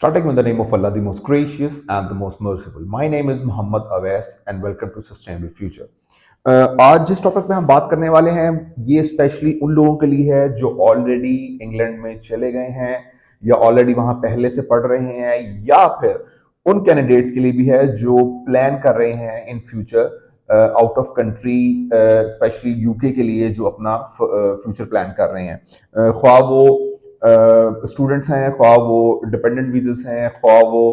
Starting with the name of Allah, the most gracious and the most merciful. My name is Muhammad Awais and welcome to Sustainable Future. आज जिस topic पे हम बात करने वाले हैं ये स्पेशली उन लोगों के लिए है जो ऑलरेडी इंग्लैंड में चले गए हैं या ऑलरेडी वहां पहले से पढ़ रहे हैं या फिर उन कैंडिडेट्स के लिए भी है जो प्लान कर रहे हैं in future out of country, specially UK के लिए जो अपना फ्यूचर प्लान कर रहे हैं, ख्वाह वो स्टूडेंट्स हैं, ख्वाह वो डिपेंडेंट वीज़ेस हैं, ख्वाह वो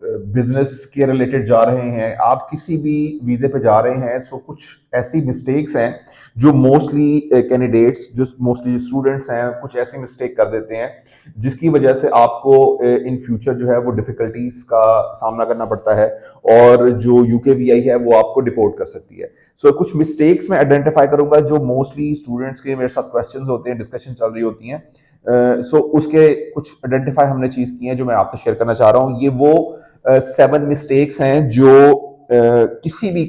बिजनेस के रिलेटेड जा रहे हैं, आप किसी भी वीज़े पे जा रहे हैं। सो कुछ ऐसी मिस्टेक्स हैं जो मोस्टली कैंडिडेट्स, जो मोस्टली स्टूडेंट्स हैं, कुछ ऐसी मिस्टेक कर देते हैं जिसकी वजह से आपको इन फ्यूचर जो है वो डिफिकल्टीज का सामना करना पड़ता है और जो यूकेवीआई है वो आपको डिपोर्ट कर सकती है। सो कुछ मिस्टेक्स मैं आइडेंटिफाई करूंगा जो मोस्टली स्टूडेंट्स के मेरे साथ क्वेश्चंस होते हैं, डिस्कशन चल रही होती हैं। उसके कुछ आइडेंटिफाई हमने चीज की है जो मैं आपसे शेयर करना चाह रहा हूँ। ये वो 7 मिस्टेक्स हैं जो किसी भी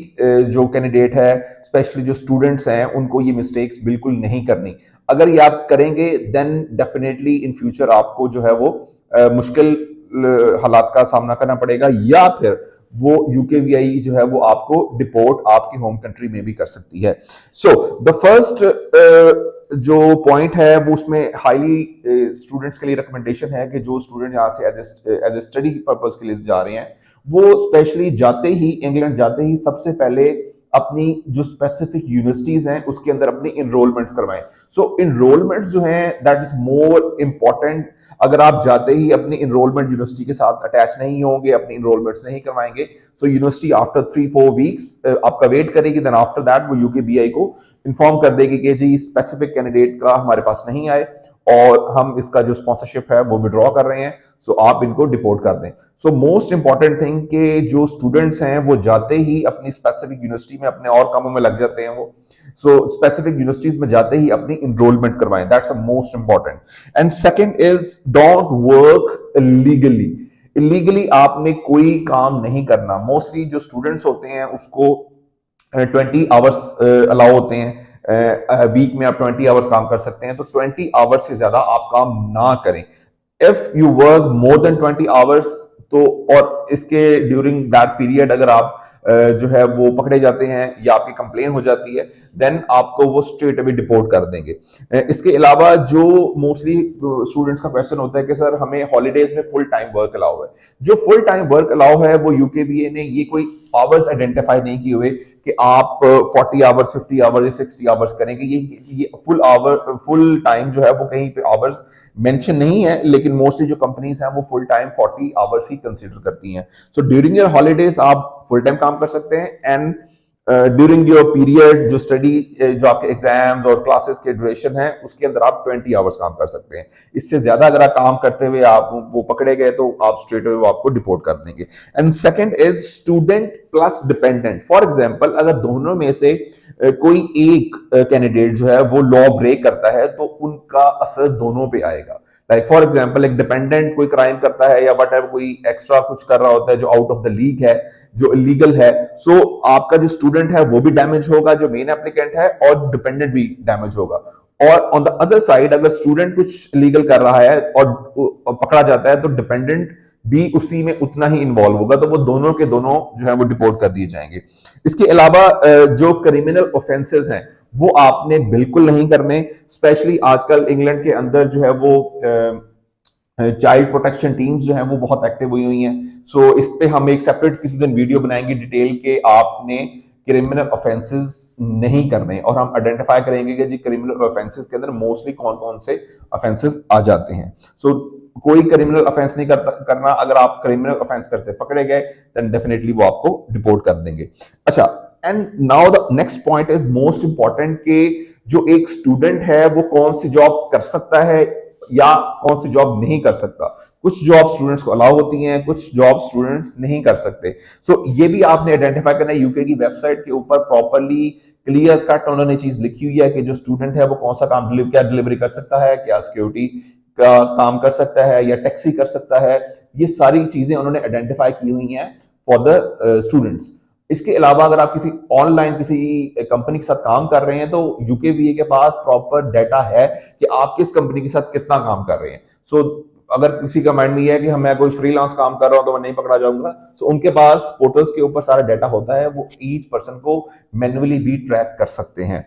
जो कैंडिडेट है, स्पेशली जो स्टूडेंट्स हैं, उनको ये मिस्टेक्स बिल्कुल नहीं करनी। अगर ये आप करेंगे देन डेफिनेटली इन फ्यूचर आपको जो है वो मुश्किल हालात का सामना करना पड़ेगा या फिर वो यूकेवीआई जो है वो आपको डिपोर्ट आपकी होम कंट्री में भी कर सकती है। सो द फर्स्ट जो पॉइंट है वो उसमें हाईली स्टूडेंट्स के लिए रिकमेंडेशन है कि जो स्टूडेंट यहाँ से एज ए स्टडी पर्पस के लिए जा रहे हैं वो स्पेशली जाते ही, इंग्लैंड जाते ही सबसे पहले अपनी जो स्पेसिफिक यूनिवर्सिटीज हैं उसके अंदर अपनी इनरोलमेंट्स करवाएं। सो इनरोलमेंट्स जो हैं दैट इज मोर इंपॉर्टेंट। अगर आप जाते ही अपनी इनरोलमेंट यूनिवर्सिटी के साथ अटैच नहीं होंगे, अपनी इनरोलमेंट्स नहीं करवाएंगे, सो यूनिवर्सिटी आफ्टर 3-4 वीक्स आपका वेट करेगी, देन आफ्टर दैट वो यूकेबीआई को इन्फॉर्म कर देगी कि जी स्पेसिफिक कैंडिडेट का हमारे पास नहीं आए और हम इसका जो स्पॉन्सरशिप है वो विड्रॉ कर रहे हैं, सो आप इनको डिपोर्ट कर दें। सो मोस्ट इंपॉर्टेंट थिंग कि जो स्टूडेंट्स हैं वो जाते ही अपनी स्पेसिफिक यूनिवर्सिटी में अपने और कामों में लग जाते हैं वो। सो स्पेसिफिक यूनिवर्सिटीज में जाते ही अपनी इनरोलमेंट करवाएं, that's a most important. And second is don't work illegally. Illegally आपने कोई काम नहीं करना। मोस्टली जो स्टूडेंट्स होते हैं उसको 20 आवर्स अलाउ होते हैं, वीक में आप 20 आवर्स काम कर सकते हैं, तो 20 आवर्स से ज्यादा आप काम ना करें। If you work more than 20 hours तो, और इसके ड्यूरिंग दैट पीरियड अगर आप जो है वो पकड़े जाते हैं या आपकी कंप्लेन हो जाती है देन आपको वो स्ट्रेट अवे डिपोर्ट कर देंगे। इसके अलावा जो मोस्टली स्टूडेंट्स का क्वेश्चन होता है कि सर हमें हॉलीडेज में फुल टाइम वर्क अलाउ है। जो फुल टाइम वर्क अलाउ है वो यूकेबीए ने ये कोई आवर्स आइडेंटिफाई नहीं किए हुए कि आप 40 आवर्स, 50 आवर्स या 60 आवर्स करेंगे। ये फुल टाइम जो है वो कहीं पे आवर्स मेंशन नहीं है, लेकिन मोस्टली जो कंपनीज हैं वो फुल टाइम 40 आवर्स ही कंसीडर करती हैं। सो ड्यूरिंग योर हॉलीडेज आप फुल टाइम काम कर सकते हैं एंड ड्यूरिंग योर पीरियड जो स्टडी, जो आपके एग्जाम्स और क्लासेस के ड्यूरेशन है उसके अंदर आप 20 आवर्स काम कर सकते हैं। इससे ज्यादा अगर आप काम करते हुए आप वो पकड़े गए तो आप स्ट्रेट अवे आपको डिपोर्ट कर देंगे। And second is student plus dependent. For example अगर दोनों में से कोई एक कैंडिडेट जो है वो लॉ ब्रेक करता है तो उनका असर दोनों पे आएगा। लाइक फॉर एग्जांपल एक डिपेंडेंट कोई क्राइम करता है या वट एवर कोई एक्स्ट्रा कुछ कर रहा होता है जो आउट ऑफ द लीग है, जो इलीगल है, सो आपका जो स्टूडेंट है वो भी डैमेज होगा, जो मेन एप्लीकेंट है, और डिपेंडेंट भी डैमेज होगा। और ऑन द अदर साइड अगर स्टूडेंट कुछ इलीगल कर रहा है और पकड़ा जाता है तो डिपेंडेंट भी उसी में उतना ही इन्वॉल्व होगा, तो वो दोनों के दोनों जो है वो डिपोर्ट कर दिए जाएंगे। इसके अलावा जो क्रिमिनल ऑफेंसेस हैं वो आपने बिल्कुल नहीं करने। स्पेशली आजकल इंग्लैंड के अंदर जो है वो चाइल्ड प्रोटेक्शन टीम्स जो है वो बहुत एक्टिव हुई हैं। सो इस पे हम एक सेपरेट किसी दिन वीडियो बनाएंगे डिटेल के आपने क्रिमिनल ऑफेंसेस नहीं करने, और हम आइडेंटिफाई करेंगे कि जी क्रिमिनल ऑफेंसेस के अंदर मोस्टली कौन कौन से ऑफेंसेस आ जाते हैं। सो कोई क्रिमिनल ऑफेंस नहीं करना। अगर आप क्रिमिनल ऑफेंस करते पकड़े गए देन डेफिनेटली वो आपको डिपोर्ट कर देंगे। अच्छा, and now the next point is most important कि जो एक स्टूडेंट है वो कौन सी जॉब कर सकता है या कौन सी जॉब नहीं कर सकता। कुछ जॉब स्टूडेंट्स को अलाउ होती हैं, कुछ जॉब स्टूडेंट्स नहीं कर सकते। सो ये भी आपने आइडेंटिफाई करना है। यूके की वेबसाइट के ऊपर प्रॉपर्ली क्लियर कट उन्होंने चीज लिखी हुई है कि जो स्टूडेंट है वो कौन सा काम क्या डिलीवरी कर सकता है, क्या सिक्योरिटी का काम कर सकता है या टैक्सी कर सकता है। ये सारी चीजें उन्होंने आइडेंटिफाई की हुई हैं फॉर द स्टूडेंट्स। इसके अलावा अगर आप किसी ऑनलाइन किसी कंपनी के साथ काम कर रहे हैं तो यूकेवीए के पास प्रॉपर डाटा है कि आप किस कंपनी के साथ कितना काम कर रहे हैं। सो अगर किसी का माइंड में है कि मैं कोई फ्रीलांस काम कर रहा हूं तो मैं नहीं पकड़ा जाऊंगा, तो उनके पास पोर्टल्स के ऊपर सारा डाटा होता है, वो ईच पर्सन को मैन्युअली भी ट्रैक कर सकते हैं।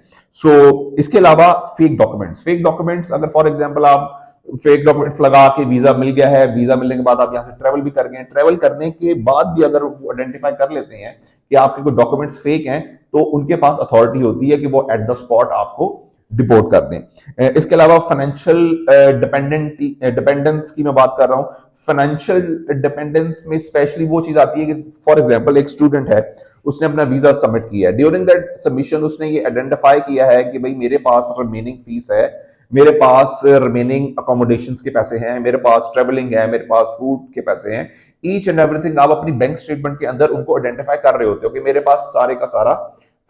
इसके अलावा फेक डॉक्यूमेंट्स अगर फॉर एग्जांपल आप फेक डॉक्यूमेंट्स लगा के वीजा मिल गया है, वीजा मिलने के बाद आप यहाँ से ट्रेवल भी कर गए, ट्रेवल करने के बाद भी अगर वो आइडेंटिफाई कर लेते हैं कि आपके कोई डॉक्यूमेंट्स फेक हैं, तो उनके पास अथॉरिटी होती है कि वो एट द स्पॉट आपको डिपोर्ट कर दें। इसके अलावा फाइनेंशियल डिपेंडेंस की मैं बात कर रहा हूं। फाइनेंशियल डिपेंडेंस में स्पेशली वो चीज आती है कि फॉर एग्जांपल एक स्टूडेंट है, उसने अपना वीजा सबमिट किया है, ड्यूरिंग दैट सबमिशन उसने ये आइडेंटिफाई किया है कि भाई मेरे पास रिमेनिंग फीस है, मेरे पास रिमेनिंग अकोमोडेशंस के पैसे हैं, मेरे पास ट्रेवलिंग है, मेरे पास फूड के पैसे हैं, ईच एंड एवरीथिंग आप अपनी बैंक स्टेटमेंट के अंदर उनको आइडेंटिफाई कर रहे होते हो कि मेरे पास सारे का सारा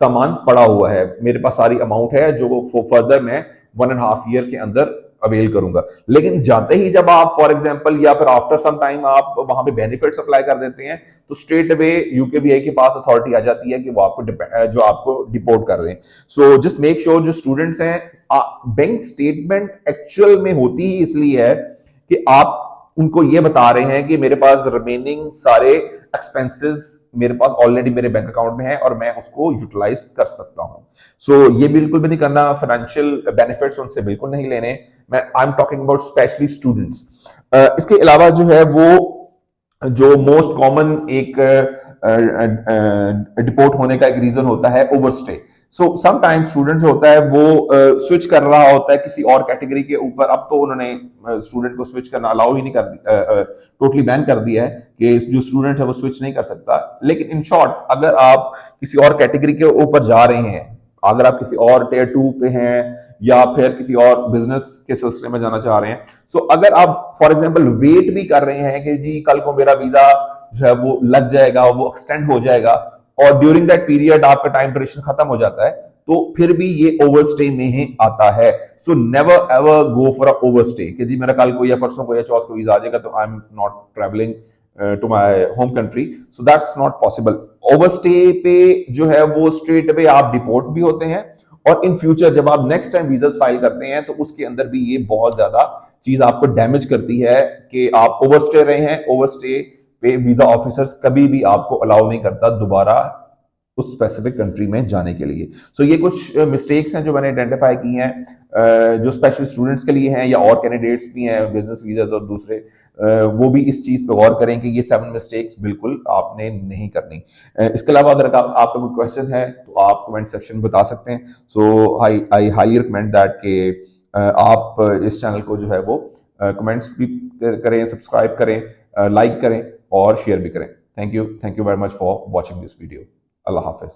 सामान पड़ा हुआ है, मेरे पास सारी अमाउंट है जो फर्दर मैं 1.5 ईयर के अंदर अवेल करूंगा। लेकिन जाते ही जब आप फॉर एग्जांपल या फिर आफ्टर सम टाइम आप वहां पे बेनिफिट्स अप्लाई कर देते हैं, तो स्ट्रेट अवे यूकेबीआई के पास अथॉरिटी आ जाती है कि वो आपको डिपोर्ट कर दें। सो जस्ट मेक श्योर जो स्टूडेंट्स हैं, बैंक स्टेटमेंट एक्चुअल में होती ही इसलिए है कि आप उनको ये बता रहे हैं कि मेरे पास रिमेनिंग सारे एक्सपेंसेस मेरे पास ऑलरेडी मेरे बैंक अकाउंट में है और मैं उसको यूटिलाइज कर सकता हूं। ये बिल्कुल भी नहीं करना, फाइनेंशियल बेनिफिट्स उनसे बिल्कुल नहीं लेने। मैं I am talking about specially students. इसके अलावा जो है वो जो मोस्ट कॉमन एक डिपोर्ट होने का एक रीजन होता है ओवरस्टे। समटाइम्स स्टूडेंट जो होता है वो स्विच कर रहा होता है किसी और कैटेगरी के ऊपर। अब तो उन्होंने स्टूडेंट को स्विच करना अलाउ ही नहीं कर टोटली बैन कर दिया है कि जो स्टूडेंट है वो स्विच नहीं कर सकता। लेकिन इन शॉर्ट अगर आप किसी और कैटेगरी के ऊपर जा रहे हैं, अगर आप किसी और टियर 2 पे हैं या फिर किसी और बिजनेस के सिलसिले में जाना चाह रहे हैं, अगर आप फॉर एग्जांपल वेट भी कर रहे हैं कि जी कल को मेरा वीजा जो है वो लग जाएगा, वो एक्सटेंड हो जाएगा, और ड्यूरिंग दैट पीरियड आपका टाइम ड्यूरेशन खत्म हो जाता है, तो फिर भी ये ओवरस्टे में ही आता है। So never ever go for a overstay कि जी मेरा कल को या परसों को या चौथ को वीजा आ जाएगा तो I am not travelling to my home country. So that's not possible. Overstay पे जो है वो स्ट्रेट अवे आप डिपोर्ट भी होते हैं, और इन फ्यूचर जब आप नेक्स्ट टाइम वीजा फाइल करते हैं तो उसके अंदर भी ये बहुत ज्यादा चीज आपको डैमेज करती है कि आप ओवरस्टे रहे हैं। ओवरस्टे पे वीजा ऑफिसर्स कभी भी आपको अलाउ नहीं करता दोबारा उस स्पेसिफिक कंट्री में जाने के लिए। ये कुछ मिस्टेक्स हैं जो मैंने आइडेंटिफाई की हैं, जो स्पेशल स्टूडेंट्स के लिए हैं या और कैंडिडेट्स भी हैं बिजनेस वीजास और दूसरे, वो भी इस चीज पे गौर करें कि ये 7 मिस्टेक्स बिल्कुल आपने नहीं करनी। इसके अलावा अगर आपका कोई क्वेश्चन है तो आप कमेंट सेक्शन में बता सकते हैं। आई हाईली रिकमेंड दैट कि आप इस चैनल को जो है वो कमेंट्स भी करें, सब्सक्राइब करें, लाइक करें और शेयर भी करें। Thank you very much for watching this video. Allah Hafiz.